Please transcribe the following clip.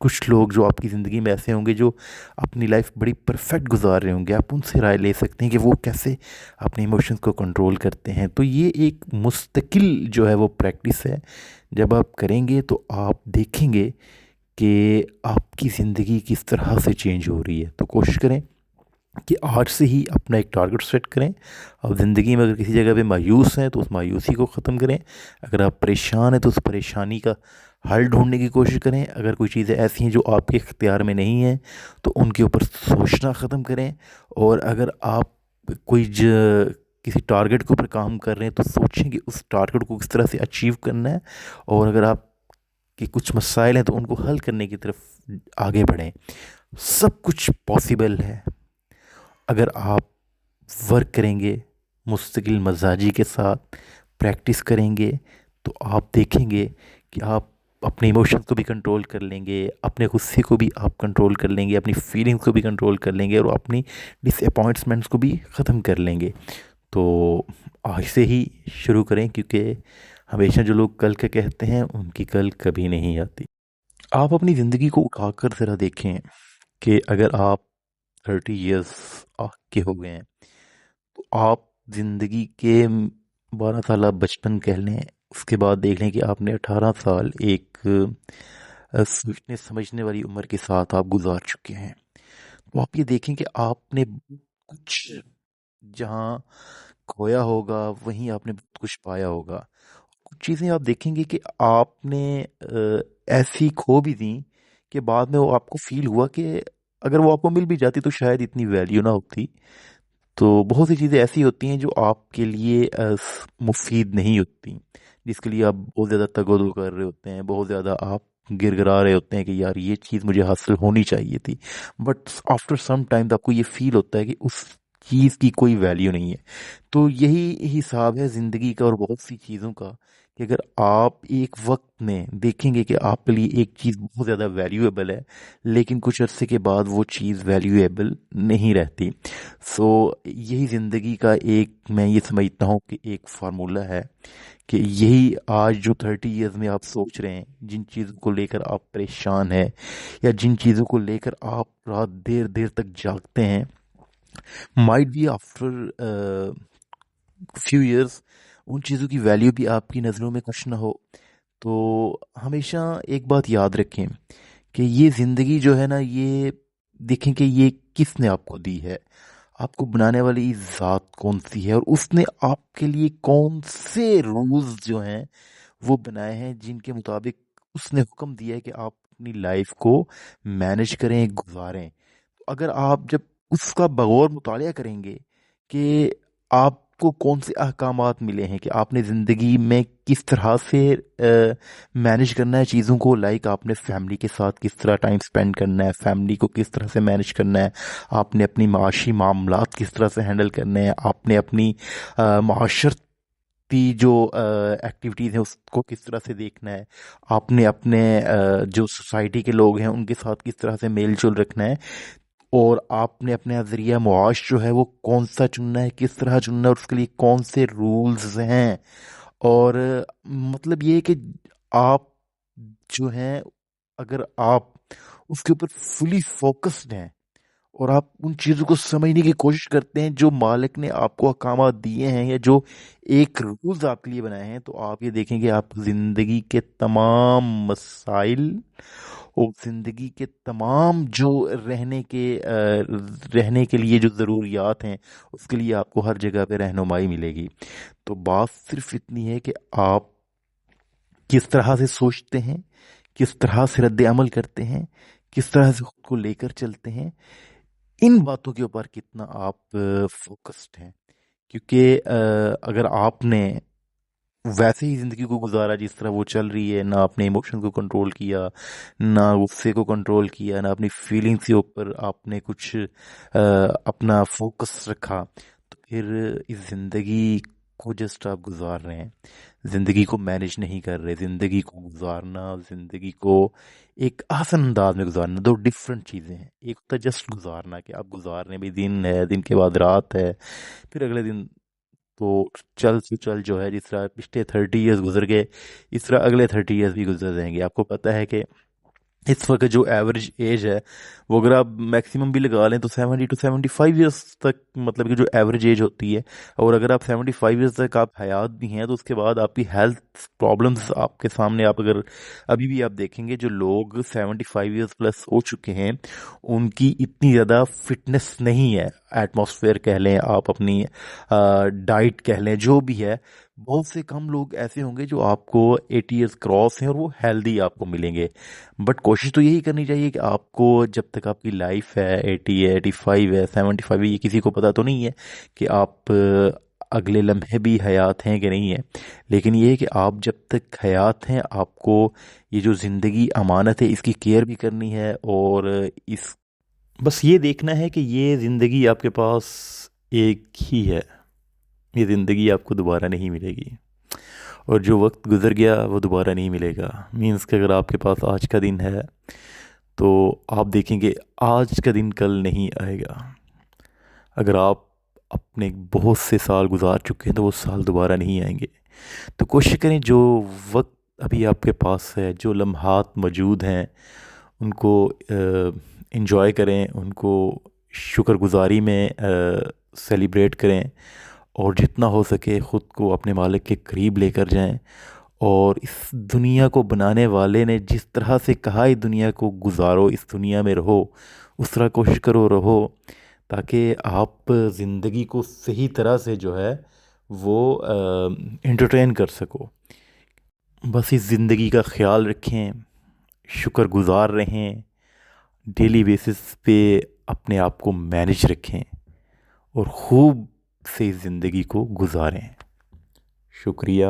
کچھ لوگ جو آپ کی زندگی میں ایسے ہوں گے جو اپنی لائف بڑی پرفیکٹ گزار رہے ہوں گے، آپ ان سے رائے لے سکتے ہیں کہ وہ کیسے اپنے ایموشنز کو کنٹرول کرتے ہیں. تو یہ ایک مستقل جو ہے وہ پریکٹس ہے. جب آپ کریں گے تو آپ دیکھیں گے کہ آپ کی زندگی کس طرح سے چینج ہو رہی ہے. تو کوشش کریں کہ آج سے ہی اپنا ایک ٹارگٹ سیٹ کریں. اور زندگی میں اگر کسی جگہ پہ مایوس ہیں تو اس مایوسی کو ختم کریں. اگر آپ پریشان ہیں تو اس پریشانی کا حل ڈھونڈنے کی کوشش کریں. اگر کوئی چیزیں ایسی ہیں جو آپ کے اختیار میں نہیں ہیں تو ان کے اوپر سوچنا ختم کریں. اور اگر آپ کوئی کسی ٹارگٹ کے اوپر کام کر رہے ہیں تو سوچیں کہ اس ٹارگٹ کو کس طرح سے اچیو کرنا ہے. اور اگر آپ کے کچھ مسائل ہیں تو ان کو حل کرنے کی طرف آگے بڑھیں. سب کچھ پاسبل ہے اگر آپ ورک کریں گے، مستقل مزاجی کے ساتھ پریکٹس کریں گے. تو آپ دیکھیں گے کہ آپ اپنے ایموشنز کو بھی کنٹرول کر لیں گے، اپنے غصے کو بھی آپ کنٹرول کر لیں گے، اپنی فیلنگز کو بھی کنٹرول کر لیں گے، اور اپنی ڈس اپوائنٹمنٹس کو بھی ختم کر لیں گے. تو آج سے ہی شروع کریں، کیونکہ ہمیشہ جو لوگ کل کا کہتے ہیں ان کی کل کبھی نہیں آتی. آپ اپنی زندگی کو اٹھا کر ذرا دیکھیں کہ اگر آپ 30 ایئرس کے ہو گئے ہیں تو آپ زندگی کے 12 سالہ بچپن کہہ لیں، اس کے بعد دیکھ لیں کہ آپ نے 18 سال ایک سوچنے سمجھنے والی عمر کے ساتھ آپ گزار چکے ہیں. تو آپ یہ دیکھیں کہ آپ نے کچھ جہاں کھویا ہوگا وہیں آپ نے بہت کچھ پایا ہوگا. کچھ چیزیں آپ دیکھیں گے کہ آپ نے ایسی کھو بھی دیں کہ بعد میں وہ آپ کو فیل ہوا کہ اگر وہ آپ کو مل بھی جاتی تو شاید اتنی ویلیو نہ ہوتی. تو بہت سی چیزیں ایسی ہوتی ہیں جو آپ کے لیے مفید نہیں ہوتی، جس کے لیے آپ بہت زیادہ تگ و دو کر رہے ہوتے ہیں، بہت زیادہ آپ گر گرا رہے ہوتے ہیں کہ یار یہ چیز مجھے حاصل ہونی چاہیے تھی. بٹ آفٹر سم ٹائم آپ کو یہ فیل ہوتا ہے کہ اس چیز کی کوئی ویلیو نہیں ہے. تو یہی حساب ہے زندگی کا اور بہت سی چیزوں کا، کہ اگر آپ ایک وقت میں دیکھیں گے کہ آپ کے لیے ایک چیز بہت زیادہ ویلیویبل ہے لیکن کچھ عرصے کے بعد وہ چیز ویلیویبل نہیں رہتی. سو یہی زندگی کا ایک، میں یہ سمجھتا ہوں کہ ایک فارمولہ ہے کہ یہی آج جو 30 ایئرز میں آپ سوچ رہے ہیں، جن چیزوں کو لے کر آپ پریشان ہیں یا جن چیزوں کو لے کر آپ رات دیر دیر تک جاگتے ہیں، might be after few years ان چیزوں کی ویلیو بھی آپ کی نظروں میں کچھ نہ ہو. تو ہمیشہ ایک بات یاد رکھیں کہ یہ زندگی جو ہے نا، یہ دیکھیں کہ یہ کس نے آپ کو دی ہے. آپ کو بنانے والی ذات کون سی ہے، اور اس نے آپ کے لیے کون سے رولز جو ہیں وہ بنائے ہیں جن کے مطابق اس نے حکم دیا ہے کہ آپ اپنی لائف کو مینج کریں، گزاریں. اگر آپ جب اس کا بغور مطالعہ کریں گے کہ آپ کو کون سے احکامات ملے ہیں، کہ آپ نے زندگی میں کس طرح سے مینج کرنا ہے چیزوں کو، لائک آپ نے فیملی کے ساتھ کس طرح ٹائم سپینڈ کرنا ہے، فیملی کو کس طرح سے مینج کرنا ہے، آپ نے اپنی معاشی معاملات کس طرح سے ہینڈل کرنے ہیں، آپ نے اپنی معاشرتی جو ایکٹیویٹیز ہیں اس کو کس طرح سے دیکھنا ہے، آپ نے اپنے جو سوسائٹی کے لوگ ہیں ان کے ساتھ کس طرح سے میل جول رکھنا ہے، اور آپ نے اپنے ذریعہ معاش جو ہے وہ کون سا چننا ہے، کس طرح چننا ہے، اور اس کے لیے کون سے رولز ہیں. اور مطلب یہ ہے کہ آپ جو ہیں، اگر آپ اس کے اوپر فلی فوکسڈ ہیں اور آپ ان چیزوں کو سمجھنے کی کوشش کرتے ہیں جو مالک نے آپ کو احکامات دیے ہیں یا جو ایک رولز آپ کے لیے بنائے ہیں، تو آپ یہ دیکھیں کہ آپ زندگی کے تمام مسائل اور زندگی کے تمام جو رہنے کے لیے جو ضروریات ہیں اس کے لیے آپ کو ہر جگہ پہ رہنمائی ملے گی. تو بات صرف اتنی ہے کہ آپ کس طرح سے سوچتے ہیں، کس طرح سے رد عمل کرتے ہیں، کس طرح سے خود کو لے کر چلتے ہیں، ان باتوں کے اوپر کتنا آپ فوکسڈ ہیں. کیونکہ اگر آپ نے ویسے ہی زندگی کو گزارا جس طرح وہ چل رہی ہے، نہ اپنے ایموشن کو کنٹرول کیا، نہ غصے کو کنٹرول کیا، نہ اپنی فیلنگس کے اوپر آپ نے کچھ اپنا فوکس رکھا، تو پھر اس زندگی کو جسٹ آپ گزار رہے ہیں، زندگی کو مینج نہیں کر رہے. زندگی کو گزارنا، زندگی کو ایک آسان انداز میں گزارنا، دو ڈفرینٹ چیزیں ہیں. ایک ہوتا ہے جسٹ گزارنا، کہ آپ گزار رہے ہیں، بھی دن ہے، دن کے بعد رات ہے، پھر اگلے دن. تو چل سے چل جو ہے، جس طرح پچھلے 30 ایئرس گزر گئے اس طرح اگلے 30 ایئرس بھی گزر جائیں گے. آپ کو پتہ ہے کہ اس وقت جو ایوریج ایج ہے وہ اگر آپ میکسیمم بھی لگا لیں تو 70 to 75 ایئرس تک، مطلب کہ جو ایوریج ایج ہوتی ہے. اور اگر آپ 75 ایئرس تک آپ حیات بھی ہیں تو اس کے بعد آپ کی ہیلتھ پرابلمس آپ کے سامنے، آپ اگر ابھی بھی آپ دیکھیں گے جو لوگ 75 ایئرس پلس ہو چکے ہیں ان کی اتنی زیادہ فٹنس نہیں ہے. ایٹماسفیئر کہہ لیں آپ، اپنی ڈائٹ کہہ لیں، جو بھی ہے، بہت سے کم لوگ ایسے ہوں گے جو آپ کو 80 ایئرس کراس ہیں اور وہ ہیلدی آپ کو ملیں گے. بٹ کوشش تو یہی کرنی چاہیے کہ آپ کو جب تک آپ کی لائف ہے 80 ہے، 85 ہے، 75 ہے، یہ کسی کو پتہ تو نہیں ہے کہ آپ اگلے لمحے بھی حیات ہیں کہ نہیں ہے. لیکن یہ ہے کہ آپ جب تک حیات ہیں آپ کو یہ جو زندگی امانت ہے اس کی کیئر بھی کرنی ہے. اور اس بس یہ دیکھنا ہے کہ یہ زندگی آپ کے پاس ایک ہی ہے، یہ زندگی آپ کو دوبارہ نہیں ملے گی، اور جو وقت گزر گیا وہ دوبارہ نہیں ملے گا. مینس کہ اگر آپ کے پاس آج کا دن ہے تو آپ دیکھیں گے آج کا دن کل نہیں آئے گا. اگر آپ اپنے بہت سے سال گزار چکے ہیں تو وہ سال دوبارہ نہیں آئیں گے. تو کوشش کریں جو وقت ابھی آپ کے پاس ہے، جو لمحات موجود ہیں، ان کو انجوائے کریں، ان کو شکر گزاری میں سیلیبریٹ کریں، اور جتنا ہو سکے خود کو اپنے مالک کے قریب لے کر جائیں. اور اس دنیا کو بنانے والے نے جس طرح سے کہا اس دنیا کو گزارو، اس دنیا میں رہو، اس طرح کوشش کرو رہو، تاکہ آپ زندگی کو صحیح طرح سے جو ہے وہ انٹرٹین کر سکو. بس اس زندگی کا خیال رکھیں، شکر گزار رہیں، ڈیلی بیسس پہ اپنے آپ کو مینج رکھیں، اور خوب سے اس زندگی کو گزاریں. شکریہ.